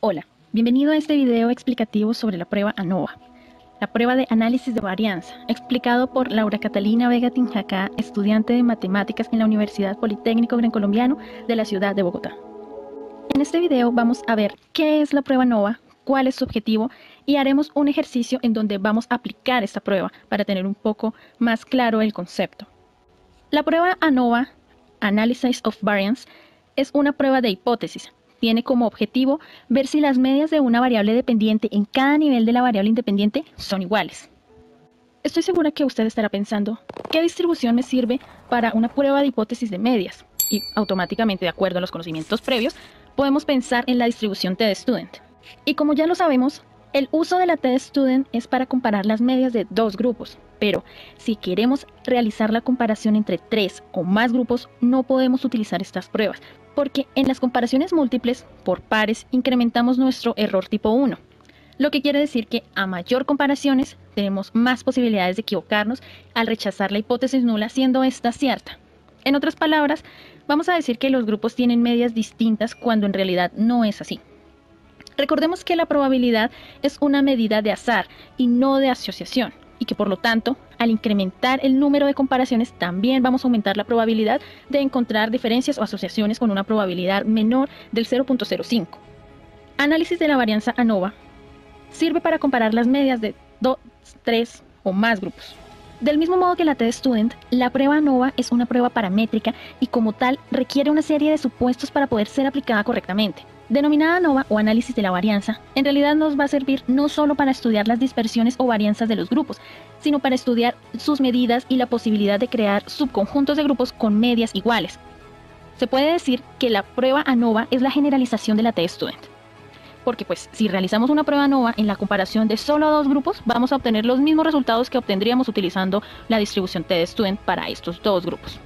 Hola, bienvenido a este video explicativo sobre la prueba ANOVA, la prueba de análisis de varianza, explicado por Laura Catalina Vega Tinjacá, estudiante de matemáticas en la Universidad Politécnico Gran Colombiano de la ciudad de Bogotá. En este video vamos a ver qué es la prueba ANOVA, cuál es su objetivo y haremos un ejercicio en donde vamos a aplicar esta prueba para tener un poco más claro el concepto. La prueba ANOVA, Analysis of Variance, es una prueba de hipótesis. Tiene como objetivo ver si las medias de una variable dependiente en cada nivel de la variable independiente son iguales. Estoy segura que usted estará pensando, ¿qué distribución me sirve para una prueba de hipótesis de medias? Y automáticamente, de acuerdo a los conocimientos previos, podemos pensar en la distribución t-de-student. Y como ya lo sabemos, el uso de la t-de-student es para comparar las medias de dos grupos, pero si queremos realizar la comparación entre 3 o más grupos, no podemos utilizar estas pruebas, porque en las comparaciones múltiples por pares incrementamos nuestro error tipo 1, lo que quiere decir que a mayor comparaciones tenemos más posibilidades de equivocarnos al rechazar la hipótesis nula siendo esta cierta. En otras palabras, vamos a decir que los grupos tienen medias distintas cuando en realidad no es así. Recordemos que la probabilidad es una medida de azar y no de asociación, y que por lo tanto, al incrementar el número de comparaciones, también vamos a aumentar la probabilidad de encontrar diferencias o asociaciones con una probabilidad menor del 0.05. Análisis de la varianza ANOVA sirve para comparar las medias de 2, 3 o más grupos. Del mismo modo que la t-de-student, la prueba ANOVA es una prueba paramétrica y como tal requiere una serie de supuestos para poder ser aplicada correctamente. Denominada ANOVA o análisis de la varianza, en realidad nos va a servir no solo para estudiar las dispersiones o varianzas de los grupos, sino para estudiar sus medidas y la posibilidad de crear subconjuntos de grupos con medias iguales. Se puede decir que la prueba ANOVA es la generalización de la t-de-student. Porque pues si realizamos una prueba ANOVA en la comparación de solo dos grupos, vamos a obtener los mismos resultados que obtendríamos utilizando la distribución t-de-student para estos dos grupos.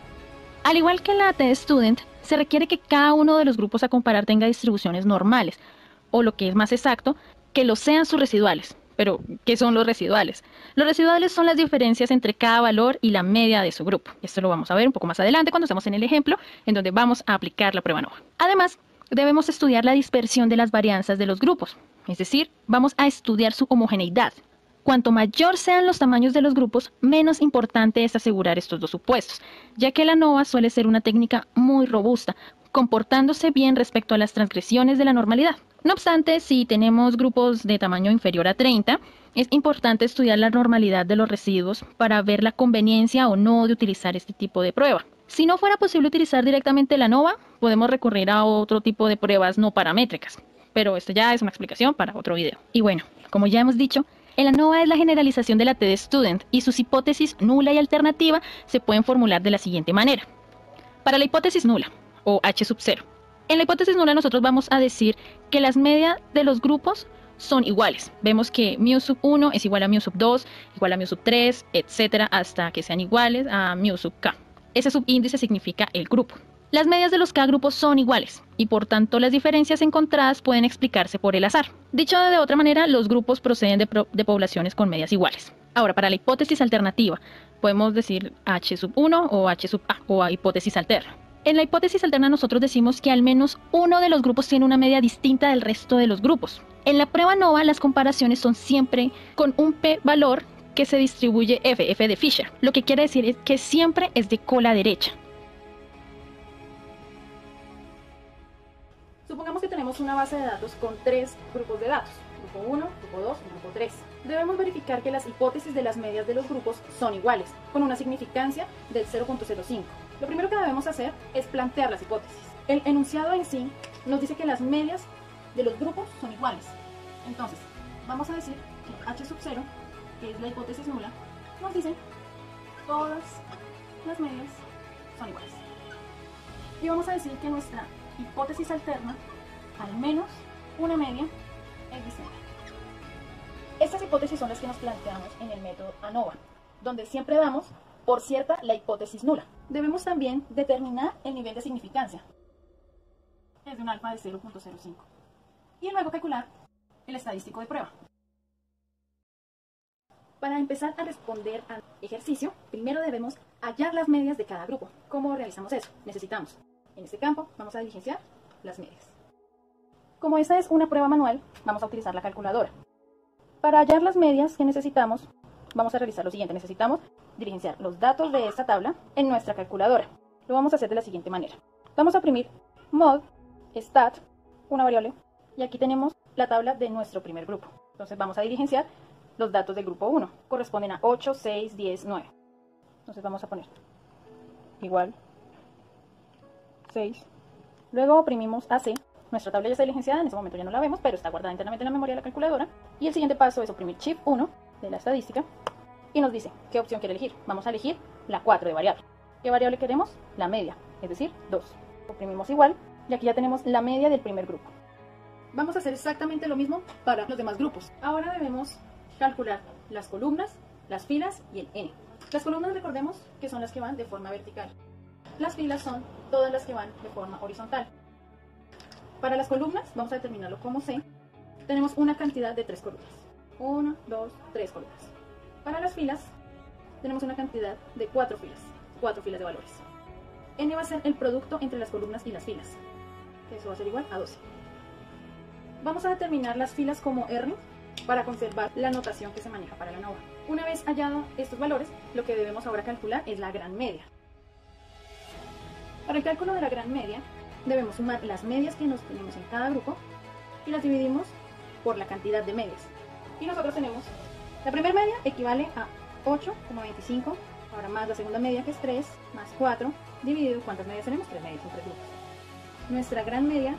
Al igual que la t-de-student, se requiere que cada uno de los grupos a comparar tenga distribuciones normales, o lo que es más exacto, que lo sean sus residuales. Pero, ¿qué son los residuales? Los residuales son las diferencias entre cada valor y la media de su grupo. Esto lo vamos a ver un poco más adelante cuando estemos en el ejemplo en donde vamos a aplicar la prueba ANOVA. Además, debemos estudiar la dispersión de las varianzas de los grupos, es decir, vamos a estudiar su homogeneidad. Cuanto mayor sean los tamaños de los grupos, menos importante es asegurar estos dos supuestos, ya que la ANOVA suele ser una técnica muy robusta, comportándose bien respecto a las transgresiones de la normalidad. No obstante, si tenemos grupos de tamaño inferior a 30, es importante estudiar la normalidad de los residuos para ver la conveniencia o no de utilizar este tipo de prueba. Si no fuera posible utilizar directamente la ANOVA, podemos recurrir a otro tipo de pruebas no paramétricas, pero esto ya es una explicación para otro video. Y bueno, como ya hemos dicho, el ANOVA es la generalización de la t-de-student y sus hipótesis nula y alternativa se pueden formular de la siguiente manera. Para la hipótesis nula, o H sub 0, en la hipótesis nula nosotros vamos a decir que las medias de los grupos son iguales. Vemos que mu sub 1 es igual a mu sub 2, igual a mu sub 3, etcétera, hasta que sean iguales a mu sub k. Ese subíndice significa el grupo. Las medias de los k grupos son iguales, y por tanto las diferencias encontradas pueden explicarse por el azar. Dicho de otra manera, los grupos proceden de poblaciones con medias iguales. Ahora, para la hipótesis alternativa, podemos decir H sub 1 o H sub A, o hipótesis alterna. En la hipótesis alterna nosotros decimos que al menos uno de los grupos tiene una media distinta del resto de los grupos. En la prueba ANOVA las comparaciones son siempre con un p-valor que se distribuye f de Fisher, lo que quiere decir es que siempre es de cola derecha. Supongamos que tenemos una base de datos con 3 grupos de datos, grupo 1, grupo 2 y grupo 3. Debemos verificar que las hipótesis de las medias de los grupos son iguales, con una significancia del 0.05. Lo primero que debemos hacer es plantear las hipótesis. El enunciado en sí nos dice que las medias de los grupos son iguales. Entonces, vamos a decir que H sub 0, que es la hipótesis nula, nos dice todas las medias son iguales. Y vamos a decir que nuestra hipótesis alterna, al menos una media, es distinta. Estas hipótesis son las que nos planteamos en el método ANOVA, donde siempre damos por cierta la hipótesis nula. Debemos también determinar el nivel de significancia. Es de un alfa de 0.05. Y luego calcular el estadístico de prueba. Para empezar a responder al ejercicio, primero debemos hallar las medias de cada grupo. ¿Cómo realizamos eso? Necesitamos, en este campo, vamos a diligenciar las medias. Como esta es una prueba manual, vamos a utilizar la calculadora. Para hallar las medias que necesitamos, vamos a realizar lo siguiente. Necesitamos diligenciar los datos de esta tabla en nuestra calculadora. Lo vamos a hacer de la siguiente manera. Vamos a oprimir mod, stat, una variable, y aquí tenemos la tabla de nuestro primer grupo. Entonces vamos a diligenciar los datos del grupo 1. Corresponden a 8, 6, 10, 9. Entonces vamos a poner igual 6. Luego oprimimos AC. Nuestra tabla ya está diligenciada, en ese momento ya no la vemos, pero está guardada internamente en la memoria de la calculadora. Y el siguiente paso es oprimir Shift 1 de la estadística y nos dice qué opción quiere elegir. Vamos a elegir la 4 de variable. ¿Qué variable queremos? La media, es decir, 2. Oprimimos igual y aquí ya tenemos la media del primer grupo. Vamos a hacer exactamente lo mismo para los demás grupos. Ahora debemos calcular las columnas, las filas y el n. Las columnas, recordemos que son las que van de forma vertical. Las filas son todas las que van de forma horizontal. Para las columnas, vamos a determinarlo como C. Tenemos una cantidad de 3 columnas. 1, 2, 3 columnas. Para las filas, tenemos una cantidad de 4 filas de valores. N va a ser el producto entre las columnas y las filas, que eso va a ser igual a 12. Vamos a determinar las filas como R para conservar la notación que se maneja para la ANOVA. Una vez hallado estos valores, lo que debemos ahora calcular es la gran media. Para el cálculo de la gran media, debemos sumar las medias que nos tenemos en cada grupo y las dividimos por la cantidad de medias. Y nosotros tenemos, la primera media equivale a 8,25, ahora más la segunda media que es 3, más 4, dividido, ¿cuántas medias tenemos? 3 medias en 3 grupos. Nuestra gran media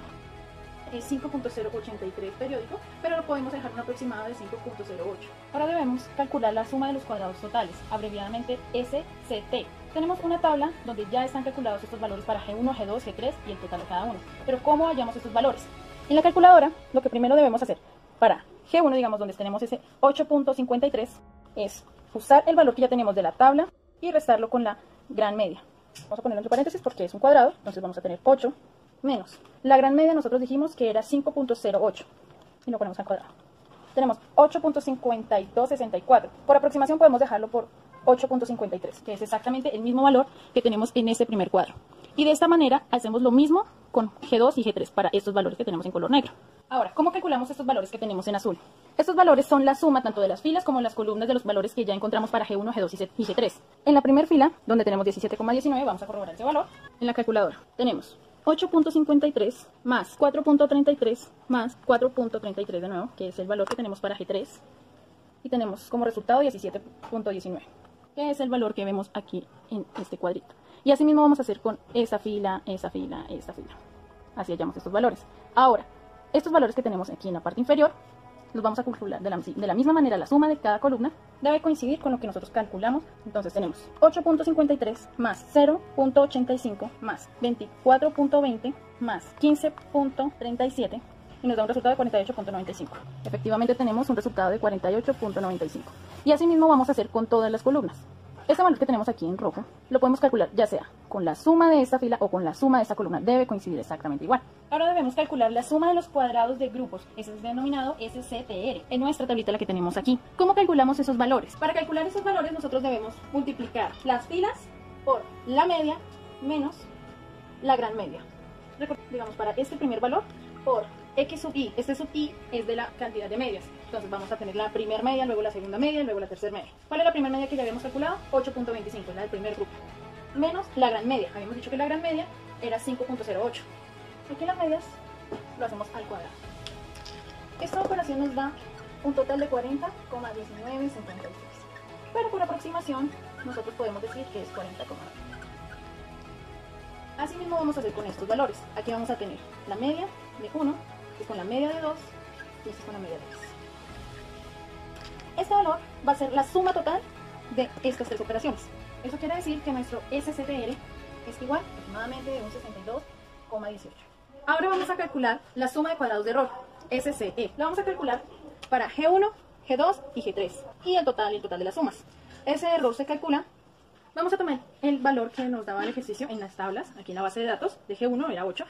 es 5.083 periódico, pero lo podemos dejar un aproximado de 5.08. Ahora debemos calcular la suma de los cuadrados totales, abreviadamente SCT. Tenemos una tabla donde ya están calculados estos valores para G1, G2, G3 y el total de cada uno. Pero ¿cómo hallamos estos valores? En la calculadora, lo que primero debemos hacer para G1, digamos, donde tenemos ese 8.53, es usar el valor que ya tenemos de la tabla y restarlo con la gran media. Vamos a ponerlo entre paréntesis porque es un cuadrado, entonces vamos a tener 8 menos. La gran media nosotros dijimos que era 5.08 y lo ponemos al cuadrado. Tenemos 8.5264. Por aproximación podemos dejarlo por 8.53, que es exactamente el mismo valor que tenemos en ese primer cuadro. Y de esta manera hacemos lo mismo con G2 y G3 para estos valores que tenemos en color negro. Ahora, ¿cómo calculamos estos valores que tenemos en azul? Estos valores son la suma tanto de las filas como las columnas de los valores que ya encontramos para G1, G2 y G3. En la primera fila, donde tenemos 17,19, vamos a corroborar ese valor. En la calculadora tenemos 8.53 más 4.33 más 4.33 de nuevo, que es el valor que tenemos para G3. Y tenemos como resultado 17.19, que es el valor que vemos aquí en este cuadrito. Y así mismo vamos a hacer con esa fila, esa fila, esta fila. Así hallamos estos valores. Ahora, estos valores que tenemos aquí en la parte inferior, los vamos a calcular de la misma manera. La suma de cada columna debe coincidir con lo que nosotros calculamos. Entonces tenemos 8.53 más 0.85 más 24.20 más 15.37 y nos da un resultado de 48.95. Efectivamente tenemos un resultado de 48.95. Y así mismo vamos a hacer con todas las columnas. Este valor que tenemos aquí en rojo lo podemos calcular ya sea con la suma de esta fila o con la suma de esta columna. Debe coincidir exactamente igual. Ahora debemos calcular la suma de los cuadrados de grupos. Ese es denominado SCTR en nuestra tablita la que tenemos aquí. ¿Cómo calculamos esos valores? Para calcular esos valores nosotros debemos multiplicar las filas por la media menos la gran media. Digamos, para este primer valor por X sub I. Este sub I es de la cantidad de medias. Entonces vamos a tener la primera media, luego la segunda media, luego la tercera media. ¿Cuál es la primera media que ya habíamos calculado? 8.25, la del primer grupo. Menos la gran media. Habíamos dicho que la gran media era 5.08. Aquí las medias lo hacemos al cuadrado. Esta operación nos da un total de 40,1956. Pero por aproximación nosotros podemos decir que es 40,9. Así mismo vamos a hacer con estos valores. Aquí vamos a tener la media de 1, que es con la media de 2, y esta es con la media de 3. Este valor va a ser la suma total de estas tres operaciones. Eso quiere decir que nuestro SCTR es igual aproximadamente de un 62,18. Ahora vamos a calcular la suma de cuadrados de error, SCE. Lo vamos a calcular para G1, G2 y G3. Y el total de las sumas. Ese error se calcula. Vamos a tomar el valor que nos daba el ejercicio en las tablas, aquí en la base de datos. De G1 era 8.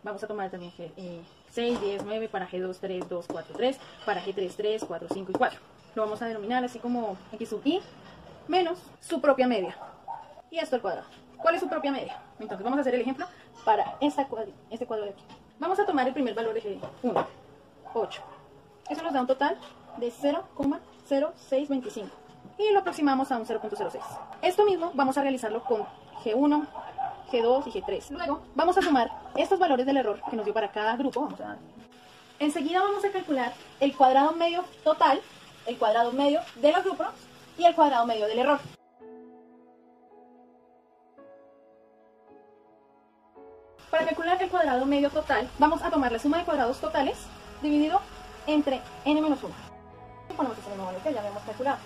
Vamos a tomar también 6, 10, 9, para G2, 3, 2, 4, 3, para G3, 3, 4, 5 y 4. Lo vamos a denominar así como X sub I menos su propia media. Y esto al cuadrado. ¿Cuál es su propia media? Entonces vamos a hacer el ejemplo para este cuadro de aquí. Vamos a tomar el primer valor de G1, 8. Eso nos da un total de 0,0625 y lo aproximamos a un 0,06. Esto mismo vamos a realizarlo con G1, G2 y G3. Luego vamos a sumar estos valores del error que nos dio para cada grupo. Enseguida vamos a calcular el cuadrado medio total, el cuadrado medio de los grupos y el cuadrado medio del error. Para calcular el cuadrado medio total, vamos a tomar la suma de cuadrados totales dividido entre n-1. Ponemos ese mismo valor que ya habíamos calculado.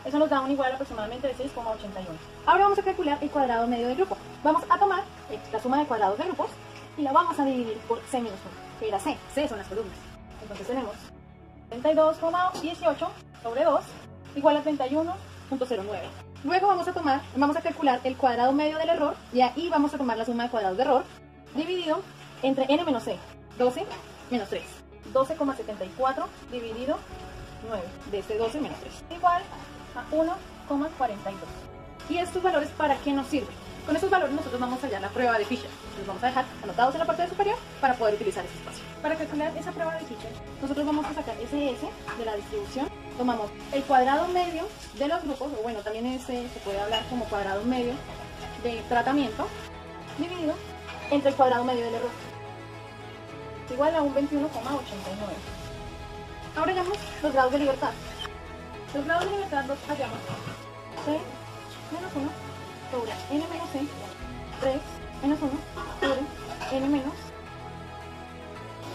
Eso nos da un igual aproximadamente de 6,81. Ahora vamos a calcular el cuadrado medio del grupo. Vamos a tomar la suma de cuadrados de grupos y la vamos a dividir por c-1, que era c. C son las columnas. Entonces tenemos 32,18 sobre 2 igual a 31,09. Luego vamos a calcular el cuadrado medio del error y ahí vamos a tomar la suma de cuadrados de error dividido entre n menos c, 12 menos 3. 12,74 dividido 9 de este 12 menos 3 igual a 1,42. ¿Y estos valores para qué nos sirven? Con estos valores nosotros vamos a hallar la prueba de Fisher. Los vamos a dejar anotados en la parte superior para poder utilizar ese espacio. Para calcular esa prueba de Fisher, nosotros vamos a sacar SS de la distribución. Tomamos el cuadrado medio de los grupos, o bueno, también ese se puede hablar como cuadrado medio de tratamiento, dividido entre el cuadrado medio del error, igual a un 21,89. Ahora hallamos los grados de libertad. Los grados de libertad los hallamos C menos 1 sobre n menos c, 3 menos 1 sobre n menos.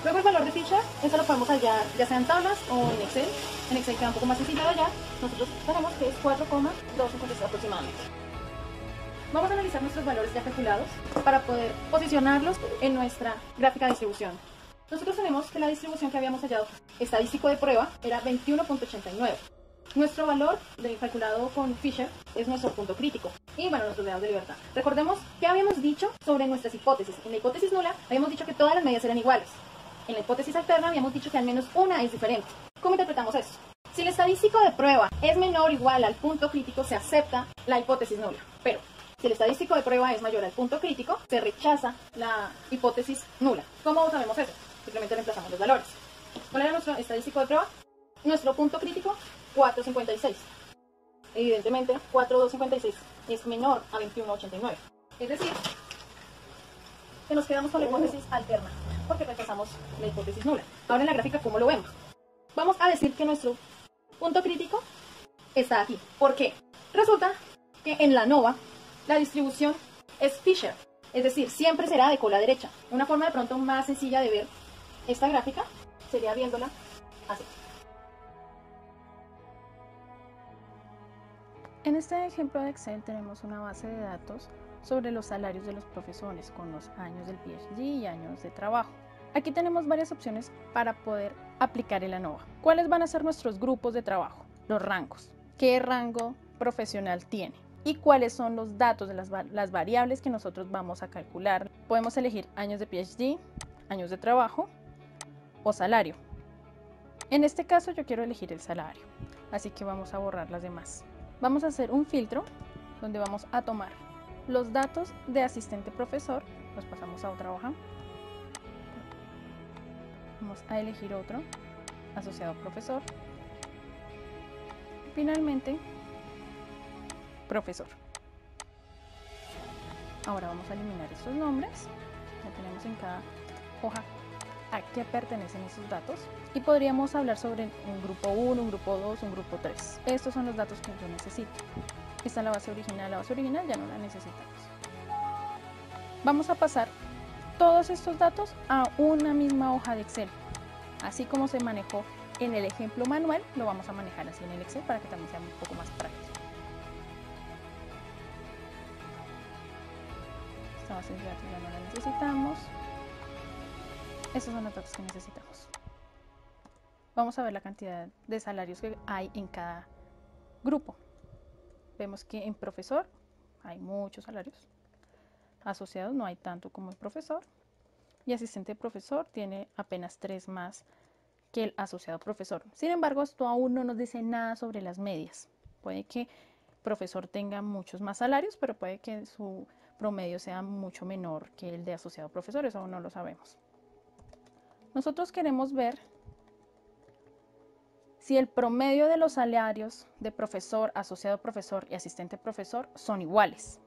Luego el valor de Fisher, eso lo podemos hallar ya sea en tablas o en Excel. En Excel queda un poco más sencillo de hallar. Nosotros tenemos que es 4,256 aproximadamente. Vamos a analizar nuestros valores ya calculados para poder posicionarlos en nuestra gráfica de distribución. Nosotros tenemos que la distribución que habíamos hallado estadístico de prueba era 21,89. Nuestro valor calculado con Fisher es nuestro punto crítico y bueno, nuestros grados de libertad. Recordemos que habíamos dicho sobre nuestras hipótesis. En la hipótesis nula habíamos dicho que todas las medidas eran iguales. En la hipótesis alterna habíamos dicho que al menos una es diferente. ¿Cómo interpretamos esto? Si el estadístico de prueba es menor o igual al punto crítico, se acepta la hipótesis nula. Pero si el estadístico de prueba es mayor al punto crítico, se rechaza la hipótesis nula. ¿Cómo sabemos eso? Simplemente reemplazamos los valores. ¿Cuál era nuestro estadístico de prueba? Nuestro punto crítico, 4,56. Evidentemente, 4,256 es menor a 21,89. Es decir, que nos quedamos con la hipótesis alterna, porque rechazamos la hipótesis nula. Ahora en la gráfica, ¿cómo lo vemos? Vamos a decir que nuestro punto crítico está aquí. ¿Por qué? Resulta que en la ANOVA la distribución es Fisher, es decir, siempre será de cola derecha. Una forma de pronto más sencilla de ver esta gráfica sería viéndola así. En este ejemplo de Excel tenemos una base de datos sobre los salarios de los profesores con los años del PhD y años de trabajo. Aquí tenemos varias opciones para poder aplicar el ANOVA. ¿Cuáles van a ser nuestros grupos de trabajo? Los rangos. ¿Qué rango profesional tiene? Y cuáles son los datos de las variables que nosotros vamos a calcular. Podemos elegir años de PhD, años de trabajo o salario. En este caso yo quiero elegir el salario, así que vamos a borrar las demás. Vamos a hacer un filtro donde vamos a tomar los datos de asistente profesor, los pasamos a otra hoja. Vamos a elegir otro, asociado profesor. Y finalmente, profesor. Ahora vamos a eliminar estos nombres. Ya tenemos en cada hoja a qué pertenecen esos datos. Y podríamos hablar sobre un grupo 1, un grupo 2, un grupo 3. Estos son los datos que yo necesito. Esta es la base original ya no la necesitamos. Vamos a pasar todos estos datos a una misma hoja de Excel. Así como se manejó en el ejemplo manual, lo vamos a manejar así en el Excel para que también sea un poco más práctico. Esta base de datos ya no la necesitamos. Estos son los datos que necesitamos. Vamos a ver la cantidad de salarios que hay en cada grupo. Vemos que en profesor hay muchos salarios. Asociados no hay tanto como el profesor. Y asistente de profesor tiene apenas 3 más que el asociado profesor. Sin embargo, esto aún no nos dice nada sobre las medias. Puede que profesor tenga muchos más salarios, pero puede que su promedio sea mucho menor que el de asociado profesor, eso aún no lo sabemos. Nosotros queremos ver si el promedio de los salarios de profesor, asociado profesor y asistente profesor son iguales.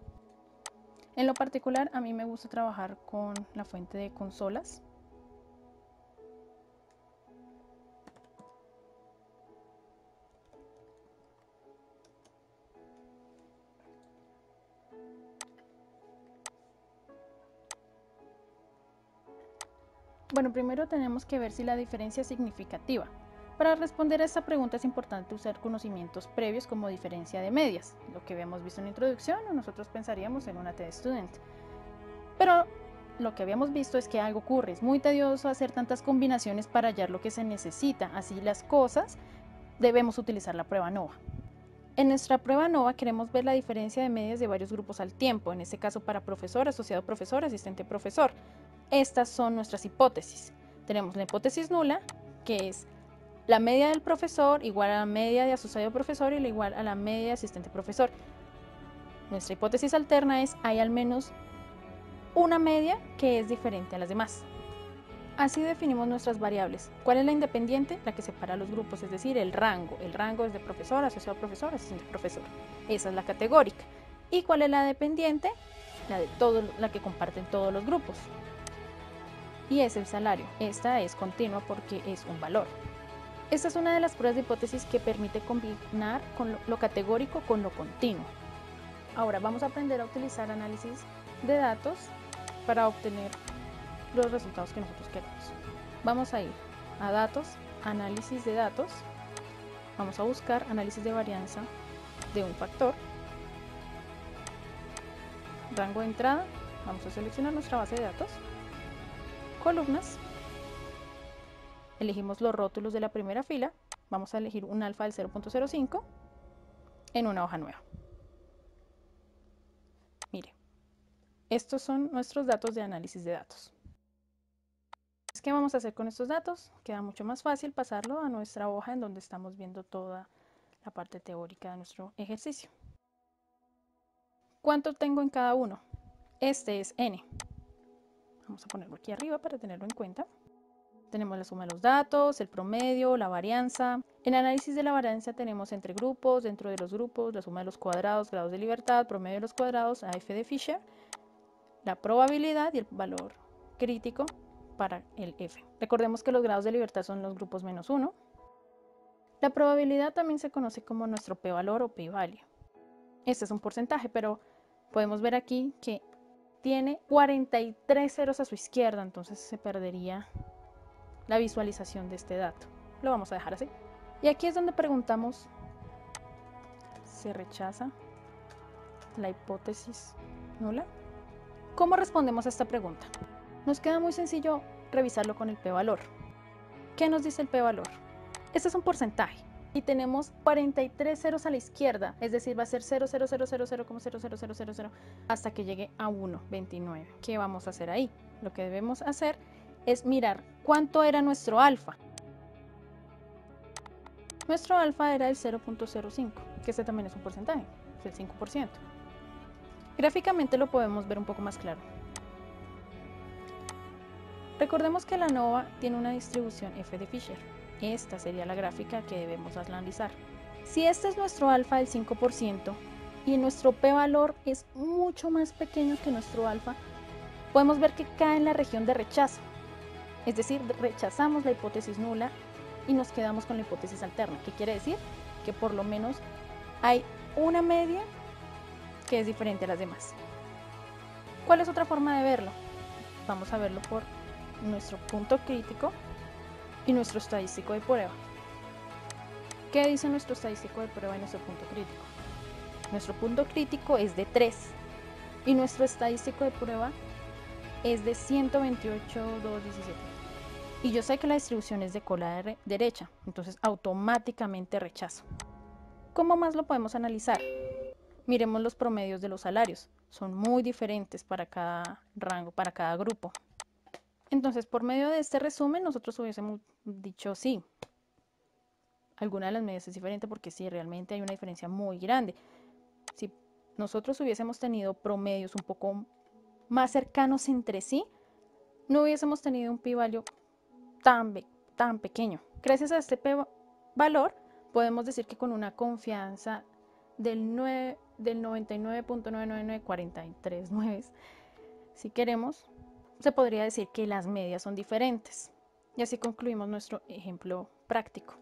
En lo particular, a mí me gusta trabajar con la fuente de consolas. Bueno, primero tenemos que ver si la diferencia es significativa. Para responder a esta pregunta es importante usar conocimientos previos como diferencia de medias, lo que habíamos visto en la introducción o nosotros pensaríamos en una TD Student. Pero lo que habíamos visto es que algo ocurre, es muy tedioso hacer tantas combinaciones para hallar lo que se necesita, así las cosas, debemos utilizar la prueba ANOVA. En nuestra prueba ANOVA queremos ver la diferencia de medias de varios grupos al tiempo, en este caso para profesor, asociado profesor, asistente profesor. Estas son nuestras hipótesis. Tenemos la hipótesis nula, que es la media del profesor igual a la media de asociado profesor y la igual a la media de asistente profesor. Nuestra hipótesis alterna es hay al menos una media que es diferente a las demás. Así definimos nuestras variables. ¿Cuál es la independiente? La que separa los grupos, es decir, el rango. El rango es de profesor, asociado profesor, asistente profesor. Esa es la categórica. ¿Y cuál es la dependiente? La que comparten todos los grupos. Y es el salario. Esta es continua porque es un valor. Esta es una de las pruebas de hipótesis que permite combinar con lo categórico con lo continuo. Ahora vamos a aprender a utilizar análisis de datos para obtener los resultados que nosotros queremos. Vamos a ir a datos, análisis de datos. Vamos a buscar análisis de varianza de un factor. Rango de entrada. Vamos a seleccionar nuestra base de datos. Columnas, elegimos los rótulos de la primera fila, vamos a elegir un alfa del 0.05 en una hoja nueva. Mire, estos son nuestros datos de análisis de datos. ¿Qué vamos a hacer con estos datos? Queda mucho más fácil pasarlo a nuestra hoja en donde estamos viendo toda la parte teórica de nuestro ejercicio. ¿Cuánto tengo en cada uno? Este es n. Vamos a ponerlo aquí arriba para tenerlo en cuenta. Tenemos la suma de los datos, el promedio, la varianza. En análisis de la varianza tenemos entre grupos, dentro de los grupos, la suma de los cuadrados, grados de libertad, promedio de los cuadrados, AF de Fisher, la probabilidad y el valor crítico para el F. Recordemos que los grados de libertad son los grupos menos 1. La probabilidad también se conoce como nuestro p-valor o p-value. Este es un porcentaje, pero podemos ver aquí que tiene 43 ceros a su izquierda, entonces se perdería la visualización de este dato. Lo vamos a dejar así. Y aquí es donde preguntamos, ¿se rechaza la hipótesis nula? ¿Cómo respondemos a esta pregunta? Nos queda muy sencillo revisarlo con el p-valor. ¿Qué nos dice el p-valor? Este es un porcentaje y tenemos 43 ceros a la izquierda, es decir, va a ser 0,000,000,000 hasta que llegue a 1,29. ¿Qué vamos a hacer ahí? Lo que debemos hacer es mirar cuánto era nuestro alfa. Nuestro alfa era el 0.05, que este también es un porcentaje, es el 5%. Gráficamente lo podemos ver un poco más claro. Recordemos que la ANOVA tiene una distribución F de Fisher. Esta sería la gráfica que debemos analizar. Si este es nuestro alfa del 5% y nuestro p-valor es mucho más pequeño que nuestro alfa, podemos ver que cae en la región de rechazo. Es decir, rechazamos la hipótesis nula y nos quedamos con la hipótesis alterna. ¿Qué quiere decir? Que por lo menos hay una media que es diferente a las demás. ¿Cuál es otra forma de verlo? Vamos a verlo por nuestro punto crítico y nuestro estadístico de prueba. ¿Qué dice nuestro estadístico de prueba y nuestro punto crítico? Nuestro punto crítico es de 3 y nuestro estadístico de prueba es de 128,217. Y yo sé que la distribución es de cola derecha, entonces automáticamente rechazo. ¿Cómo más lo podemos analizar? Miremos los promedios de los salarios. Son muy diferentes para cada rango, para cada grupo. Entonces, por medio de este resumen, nosotros hubiésemos dicho sí. Alguna de las medidas es diferente porque sí, realmente hay una diferencia muy grande. Si nosotros hubiésemos tenido promedios un poco más cercanos entre sí, no hubiésemos tenido un p-value tan pequeño. Gracias a este valor, podemos decir que con una confianza del 99.99943, si queremos, se podría decir que las medias son diferentes. Y así concluimos nuestro ejemplo práctico.